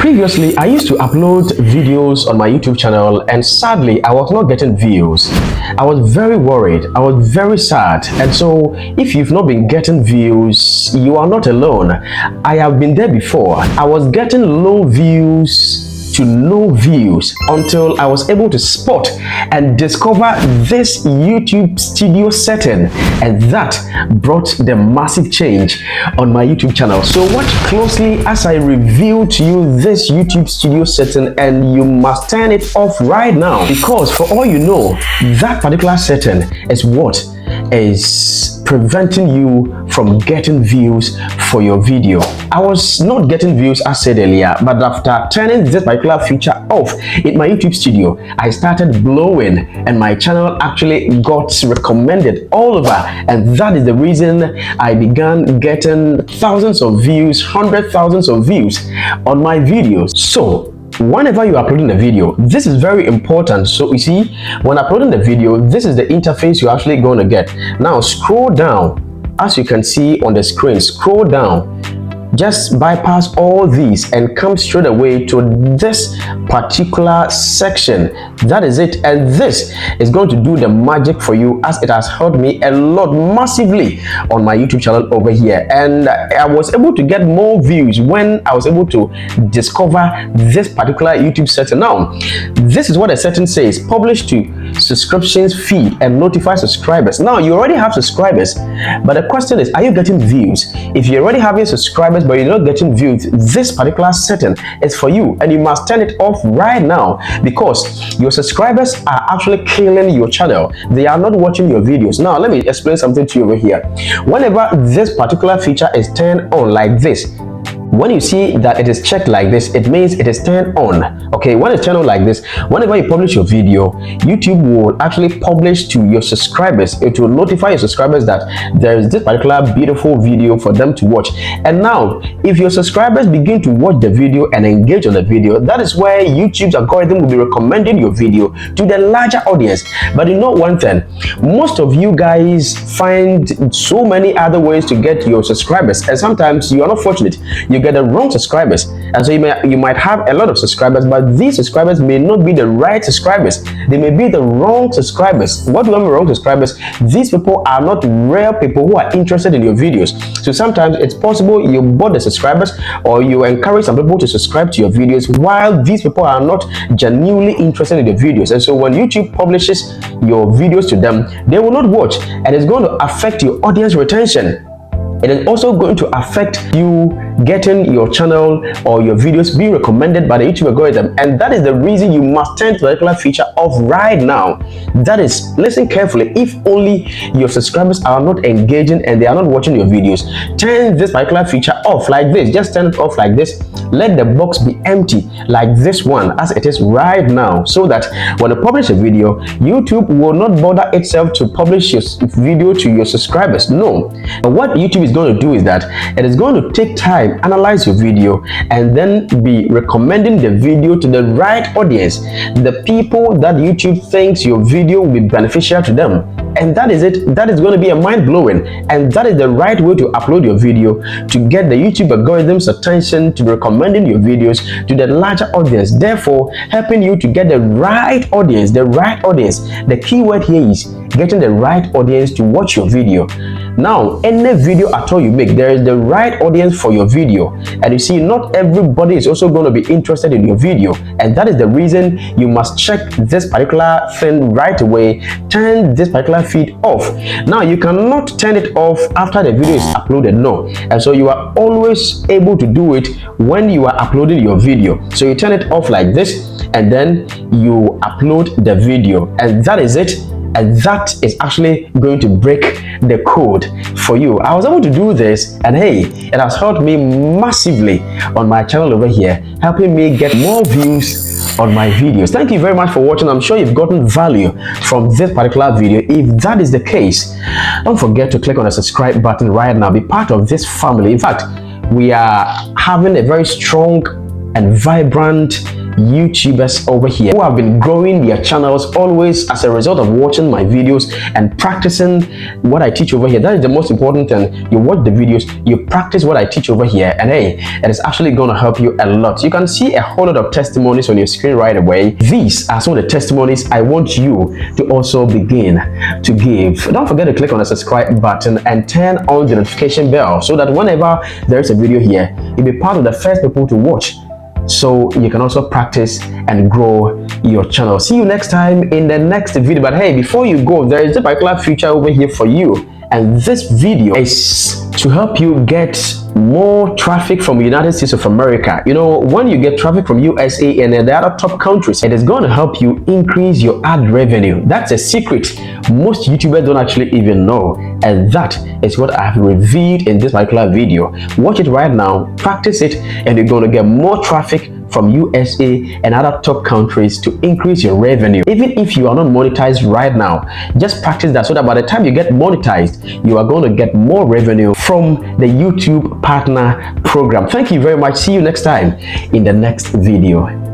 Previously, I used to upload videos on my YouTube channel, and sadly, I was not getting views. I was very worried. I was very sad. And so, if you've not been getting views, you are not alone. I have been there before. I was getting low views to no views until I was able to spot and discover this YouTube studio setting, and that brought the massive change on my YouTube channel. So watch closely as I reveal to you this YouTube studio setting, and you must turn it off right now, because for all you know, that particular setting is what is preventing you from getting views for your video. I was not getting views as said earlier, but after turning this particular feature off in my YouTube studio, I started blowing, and my channel actually got recommended all over, and that is the reason I began getting thousands of views, hundreds of thousands of views on my videos. So whenever you're uploading a video, this is very important. So you see, when uploading the video, this is the interface you're actually going to get. Now scroll down. As you can see on the screen, scroll down. Just bypass all these and come straight away to this particular section. That is it, and this is going to do the magic for you, as it has helped me a lot massively on my YouTube channel over here. And I was able to get more views when I was able to discover this particular YouTube setting. Now, this is what the setting says: publish to subscriptions feed and notify subscribers. Now, you already have subscribers, but the question is, are you getting views? If you're already having subscribers but you're not getting views, this particular setting is for you, and you must turn it off right now, because your subscribers are actually killing your channel. They are not watching your videos. Now let me explain something to you over here. Whenever this particular feature is turned on like this, when you see that it is checked like this, it means it is turned on. Okay, when it's turned on like this, whenever you publish your video, YouTube will actually publish to your subscribers. It will notify your subscribers that there is this particular beautiful video for them to watch. And now, if your subscribers begin to watch the video and engage on the video, that is where YouTube's algorithm will be recommending your video to the larger audience. But you know one thing, most of you guys find so many other ways to get your subscribers, and sometimes you are not fortunate. You get the wrong subscribers, and so you might have a lot of subscribers, but these subscribers may not be the right subscribers. They may be the wrong subscribers. What do I mean wrong subscribers? These people are not real people who are interested in your videos. So sometimes it's possible you bought the subscribers, or you encourage some people to subscribe to your videos, while these people are not genuinely interested in the videos. And so when YouTube publishes your videos to them, they will not watch, and it's going to affect your audience retention. It is also going to affect you getting your channel or your videos being recommended by the YouTube algorithm, and that is the reason you must turn the particular feature off right now. That is, listen carefully, if only your subscribers are not engaging and they are not watching your videos, turn this particular feature off like this. Just turn it off like this. Let the box be empty like this one, as it is right now, so that when you publish a video, YouTube will not bother itself to publish your video to your subscribers. No. But what YouTube is going to do is that it is going to take time, analyze your video, and then be recommending the video to the right audience, the people that YouTube thinks your video will be beneficial to them. And that is it. That is going to be a mind-blowing, and that is the right way to upload your video to get the YouTube algorithm's attention, to be recommending your videos to the larger audience, therefore helping you to get the right audience. The key word here is getting the right audience to watch your video. Now, any video at all you make, there is the right audience for your video, and you see, not everybody is also going to be interested in your video, and that is the reason you must check this particular thing right away. Turn this particular feed off. Now, you cannot turn it off after the video is uploaded, no, and so you are always able to do it when you are uploading your video. So you turn it off like this, and then you upload the video, and that is it. And that is actually going to break the code for you. I was able to do this, and hey, it has helped me massively on my channel over here, helping me get more views on my videos. Thank you very much for watching. I'm sure you've gotten value from this particular video. If that is the case, don't forget to click on the subscribe button right now. Be part of this family. In fact, we are having a very strong and vibrant YouTubers over here who have been growing their channels always as a result of watching my videos and practicing what I teach over here. That is the most important thing. You watch the videos, you practice what I teach over here, and hey, it is actually going to help you a lot. You can see a whole lot of testimonies on your screen right away. These are some of the testimonies I want you to also begin to give. Don't forget to click on the subscribe button and turn on the notification bell so that whenever there is a video here, you'll be part of the first people to watch, so you can also practice and grow your channel. See you next time in the next video. But hey, before you go, there is a particular feature over here for you, and this video is to help you get more traffic from the United States of America. You know, when you get traffic from USA and the other top countries, it is going to help you increase your ad revenue. That's a secret most YouTubers don't actually even know, and that is what I have revealed in this particular video. Watch it right now, practice it, and you're going to get more traffic from USA and other top countries to increase your revenue. Even if you are not monetized right now, just practice that so that by the time you get monetized, you are going to get more revenue from the YouTube Partner Program. Thank you very much. See you next time in the next video.